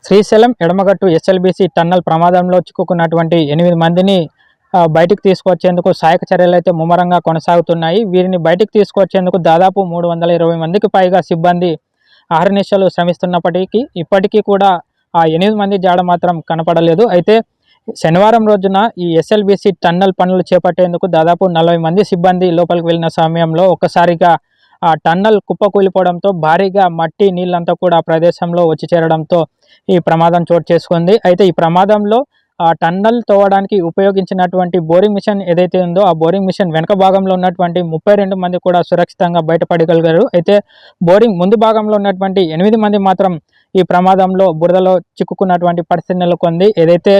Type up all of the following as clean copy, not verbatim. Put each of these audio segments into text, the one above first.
Srisailam ఎడమగట్టు SLBC tunnel ప్రమాదంలో చిక్కుకున్నటువంటి 8 మందిని బయటికి తీసుకొచ్చేందుకు సహాయక చర్యలైతే ముమ్మరంగా కొనసాగుతున్నాయి. వీరిని బయటికి తీసుకొచ్చేందుకు దాదాపు 320 మందికి పైగా సిబ్బంది అహర్నిశలు శ్రమిస్తున్నప్పటికీ ఇప్పటికీ కూడా ఆ 8 మంది జాడ మాత్రం కనపడలేదు. అయితే శనివారం రోజున ఈ ఎస్ఎల్బీసీ టన్నల్ పనులు చేపట్టేందుకు దాదాపు 40 మంది సిబ్బంది లోపలికి వెళ్ళిన సమయంలో ఒక్కసారిగా ఆ టన్నల్ కుప్పకూలిపోవడంతో భారీగా మట్టి నీళ్ళంతా కూడా ఆ ప్రదేశంలో వచ్చి చేరడంతో ఈ ప్రమాదం చోటు చేసుకుంది. అయితే ఈ ప్రమాదంలో ఆ టన్నల్ తవ్వడానికి ఉపయోగించినటువంటి బోరింగ్ మిషన్ ఏదైతే ఉందో ఆ బోరింగ్ మిషన్ వెనక భాగంలో ఉన్నటువంటి 32 మంది కూడా సురక్షితంగా బయటపడగలిగారు. అయితే బోరింగ్ ముందు భాగంలో ఉన్నటువంటి 8 మంది మాత్రం ఈ ప్రమాదంలో బురదలో చిక్కుకున్నటువంటి పరిస్థితి నెలకొంది. ఏదైతే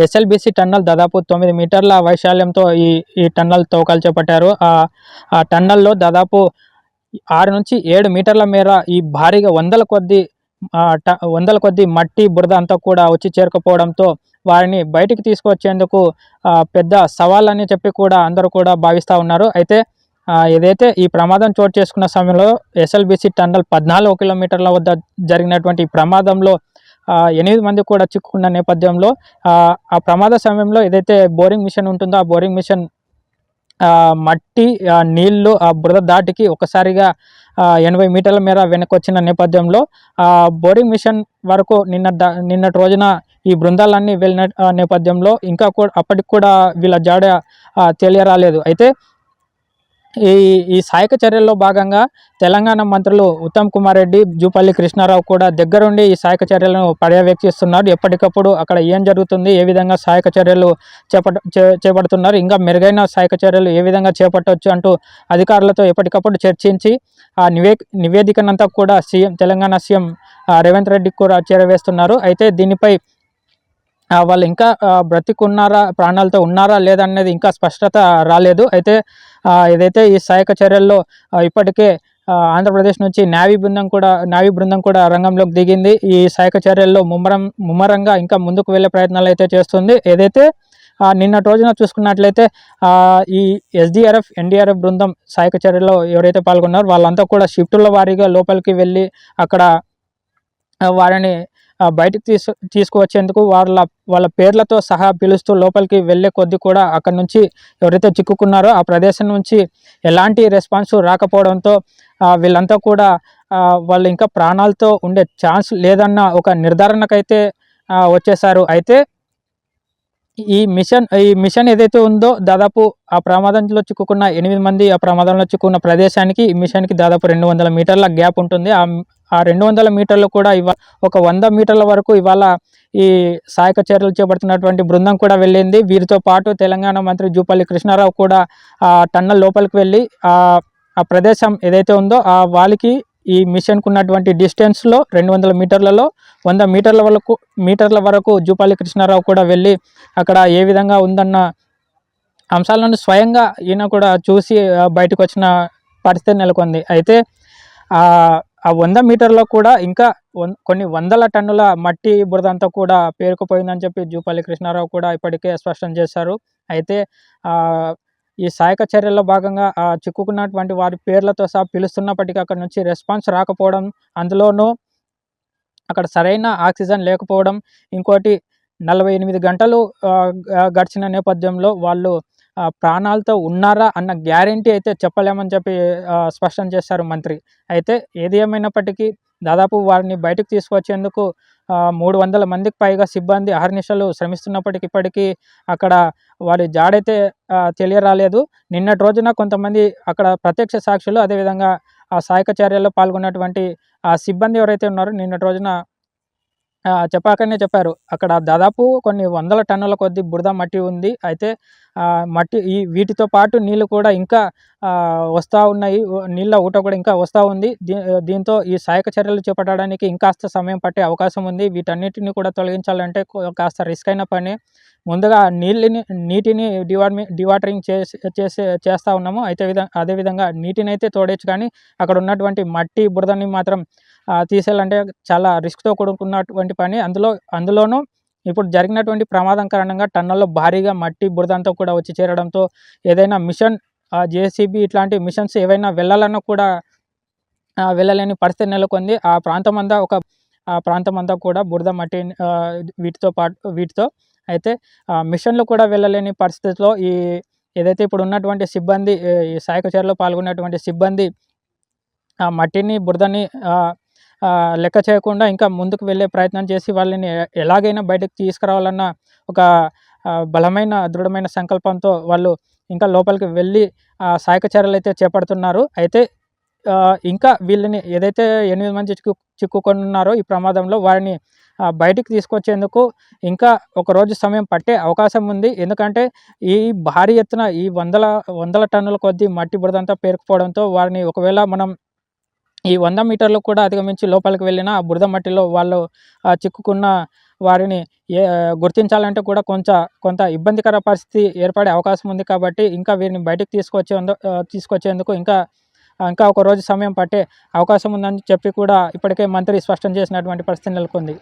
ఎస్ఎల్బీసీ టన్నల్ దాదాపు 9 మీటర్ల వైశాల్యంతో ఈ టన్నల్ తవ్వకాలు చేపట్టారు. ఆ టన్నల్లో దాదాపు 6 నుంచి 7 మీటర్ల మేర ఈ భారీగా వందల కొద్ది మట్టి బురద అంతా కూడా వచ్చి చేరుకపోవడంతో వారిని బయటికి తీసుకొచ్చేందుకు పెద్ద సవాల్ అని చెప్పి కూడా అందరూ కూడా భావిస్తూ ఉన్నారు. అయితే ఏదైతే ఈ ప్రమాదం చోటు చేసుకున్న సమయంలో ఎస్ఎల్బీసీ టన్నల్ 14 కిలోమీటర్ల వద్ద జరిగినటువంటి ఈ ప్రమాదంలో 8 మంది కూడా చిక్కుకున్న నేపథ్యంలో ఆ ప్రమాద సమయంలో ఏదైతే బోరింగ్ మిషన్ ఉంటుందో ఆ బోరింగ్ మిషన్ మట్టి నీళ్లు ఆ బురద దాటికి ఒకసారిగా 80 మీటర్ల మేర వెనక్కి వచ్చిన నేపథ్యంలో బోరింగ్ మిషన్ వరకు నిన్నటి రోజున ఈ బృందాలన్నీ వెళ్ళిన నేపథ్యంలో ఇంకా కూడా అప్పటికి కూడా వీళ్ళ జాడ తెలియరాలేదు. అయితే ఈ సహాయక చర్యల్లో భాగంగా తెలంగాణ మంత్రులు ఉత్తమ్ కుమార్ రెడ్డి, జూపల్లి కృష్ణారావు కూడా దగ్గరుండి ఈ సహాయక చర్యలను పర్యవేక్షిస్తున్నారు. ఎప్పటికప్పుడు అక్కడ ఏం జరుగుతుంది, ఏ విధంగా సహాయక చర్యలు చేపడుతున్నారు, ఇంకా మెరుగైన సహాయక చర్యలు ఏ విధంగా చేపట్టవచ్చు అంటూ అధికారులతో ఎప్పటికప్పుడు చర్చించి ఆ నివేదికనంతా కూడా తెలంగాణ సీఎం రేవంత్ రెడ్డికి కూడా చేరవేస్తున్నారు. అయితే దీనిపై వాళ్ళు ఇంకా బ్రతికున్నారా, ప్రాణాలతో ఉన్నారా లేదనేది ఇంకా స్పష్టత రాలేదు. అయితే ఏదైతే ఈ సహాయక చర్యల్లో ఇప్పటికే ఆంధ్రప్రదేశ్ నుంచి నావీ బృందం కూడా రంగంలోకి దిగింది. ఈ సహాయక చర్యల్లో ముమ్మరంగా ఇంకా ముందుకు వెళ్ళే ప్రయత్నాలు అయితే చేస్తుంది. ఏదైతే నిన్నటి రోజున చూసుకున్నట్లయితే ఈ ఎస్డీఆర్ఎఫ్, ఎన్డీఆర్ఎఫ్ బృందం సహాయక చర్యల్లో ఎవరైతే పాల్గొన్నారో వాళ్ళంతా కూడా షిఫ్టుల వారీగా లోపలికి వెళ్ళి అక్కడ వారిని బయటికి తీసుకువచ్చేందుకు వాళ్ళ పేర్లతో సహా పిలుస్తూ లోపలికి వెళ్ళే కొద్దీ కూడా అక్కడి నుంచి ఎవరైతే చిక్కుకున్నారో ఆ ప్రదేశం నుంచి ఎలాంటి రెస్పాన్స్ రాకపోవడంతో వీళ్ళంతా కూడా వాళ్ళు ఇంకా ప్రాణాలతో ఉండే ఛాన్స్ లేదన్న ఒక నిర్ధారణకైతే వచ్చేసారు. అయితే ఈ మిషన్ ఏదైతే ఉందో దాదాపు ఆ ప్రమాదంలో చిక్కుకున్న 8 మంది ఆ ప్రమాదంలో చిక్కుకున్న ప్రదేశానికి ఈ మిషన్కి దాదాపు 200 మీటర్ల గ్యాప్ ఉంటుంది. ఆ 200 మీటర్లు కూడా ఒక 100 మీటర్ల వరకు ఇవాళ ఈ సహాయక చర్యలు చేపడుతున్నటువంటి బృందం కూడా వెళ్ళింది. వీరితో పాటు తెలంగాణ మంత్రి జూపల్లి కృష్ణారావు కూడా టన్నల్ లోపలికి వెళ్ళి ఆ ప్రదేశం ఏదైతే ఉందో ఆ వాళ్ళకి ఈ మిషన్కు ఉన్నటువంటి డిస్టెన్స్లో 200 మీటర్లలో 100 మీటర్ల వరకు జూపల్లి కృష్ణారావు కూడా వెళ్ళి అక్కడ ఏ విధంగా ఉందన్న అంశాలను స్వయంగా ఈయన కూడా చూసి బయటకు వచ్చిన పరిస్థితి నెలకొంది. అయితే ఆ 100 మీటర్లో కూడా ఇంకా కొన్ని వందల టన్నుల మట్టి బురద అంతా కూడా పేరుకుపోయిందని చెప్పి జూపల్లి కృష్ణారావు కూడా ఇప్పటికే స్పష్టం చేశారు. అయితే ఈ సహాయక చర్యల్లో భాగంగా చిక్కుకున్నటువంటి వారి పేర్లతో సహా పిలుస్తున్నప్పటికీ అక్కడ నుంచి రెస్పాన్స్ రాకపోవడం, అందులోనూ అక్కడ సరైన ఆక్సిజన్ లేకపోవడం, ఇంకోటి 48 గంటలు గడిచిన నేపథ్యంలో వాళ్ళు ప్రాణాలతో ఉన్నారా అన్న గ్యారెంటీ అయితే చెప్పలేమని చెప్పి స్పష్టం చేశారు మంత్రి. అయితే ఏది ఏమైనప్పటికీ దాదాపు వారిని బయటకు తీసుకొచ్చేందుకు 300 మందికి పైగా సిబ్బంది అహర్నిశలు శ్రమిస్తున్నప్పటికీ ఇప్పటికీ అక్కడ వారి జాడైతే తెలియరాలేదు. నిన్నటి రోజున కొంతమంది అక్కడ ప్రత్యక్ష సాక్షులు, అదేవిధంగా ఆ సహాయక చర్యల్లో పాల్గొన్నటువంటి ఆ సిబ్బంది ఎవరైతే ఉన్నారో నిన్నటి రోజున చెప్పాకనే చెప్పారు. అక్కడ దాదాపు కొన్ని వందల టన్నుల కొద్ది బురద మట్టి ఉంది. అయితే మట్టి వీటితో పాటు నీళ్ళు కూడా ఇంకా వస్తూ ఉన్నాయి. నీళ్ళ ఊట కూడా ఇంకా వస్తూ ఉంది. దీంతో ఈ సహాయక చర్యలు చేపట్టడానికి ఇంకాస్త సమయం పట్టే అవకాశం ఉంది. వీటన్నిటిని కూడా తొలగించాలంటే కాస్త రిస్క్ అయిన పని. ముందుగా నీటిని డివాటరింగ్ చేస్తూ ఉన్నాము. అదేవిధంగా నీటిని అయితే తోడేచ్చు, కానీ అక్కడ ఉన్నటువంటి మట్టి బురదని మాత్రం తీసేయాలంటే చాలా రిస్క్తో కూడుకున్నటువంటి పని. అందులోనూ ఇప్పుడు జరిగినటువంటి ప్రమాదం కారణంగా టన్నల్లో భారీగా మట్టి బురదంతా కూడా వచ్చి చేరడంతో ఏదైనా మిషన్ జేసీబీ ఇట్లాంటి మిషన్స్ ఏవైనా వెళ్ళాలన్నా కూడా వెళ్ళలేని పరిస్థితి నెలకొంది. ఆ ప్రాంతం అంతా ఒక ఆ ప్రాంతం అంతా కూడా బురద మట్టి వీటితో అయితే మిషన్లు కూడా వెళ్ళలేని పరిస్థితిలో ఏదైతే ఇప్పుడు ఉన్నటువంటి సిబ్బంది ఈ సహాయక చర్యలో పాల్గొన్నటువంటి సిబ్బంది ఆ మట్టిని, బురదని లెక్క చేయకుండా ఇంకా ముందుకు వెళ్ళే ప్రయత్నం చేసి వాళ్ళని ఎలాగైనా బయటకు తీసుకురావాలన్న ఒక బలమైన, దృఢమైన సంకల్పంతో వాళ్ళు ఇంకా లోపలికి వెళ్ళి సహాయక చర్యలైతే చేపడుతున్నారు. అయితే ఇంకా వీళ్ళని ఏదైతే 8 మంది చిక్కుకొని ఉన్నారో ఈ ప్రమాదంలో వారిని బయటికి తీసుకొచ్చేందుకు ఇంకా ఒక రోజు సమయం పట్టే అవకాశం ఉంది. ఎందుకంటే ఈ భారీ ఎత్తున ఈ వందల టన్నుల కొద్దీ మట్టి, బురదంతా పేరుకుపోవడంతో వారిని ఒకవేళ మనం ఈ 100 మీటర్లు కూడా అధిగమించి లోపలికి వెళ్ళిన ఆ బురద మట్టిలో వాళ్ళు చిక్కుకున్న వారిని గుర్తించాలంటే కూడా కొంత ఇబ్బందికర పరిస్థితి ఏర్పడే అవకాశం ఉంది. కాబట్టి ఇంకా వీరిని బయటికి తీసుకొచ్చేందుకు ఇంకా ఒక రోజు సమయం పట్టే అవకాశం ఉందని చెప్పి కూడా ఇప్పటికే మంత్రి స్పష్టం చేసినటువంటి పరిస్థితి నెలకొంది.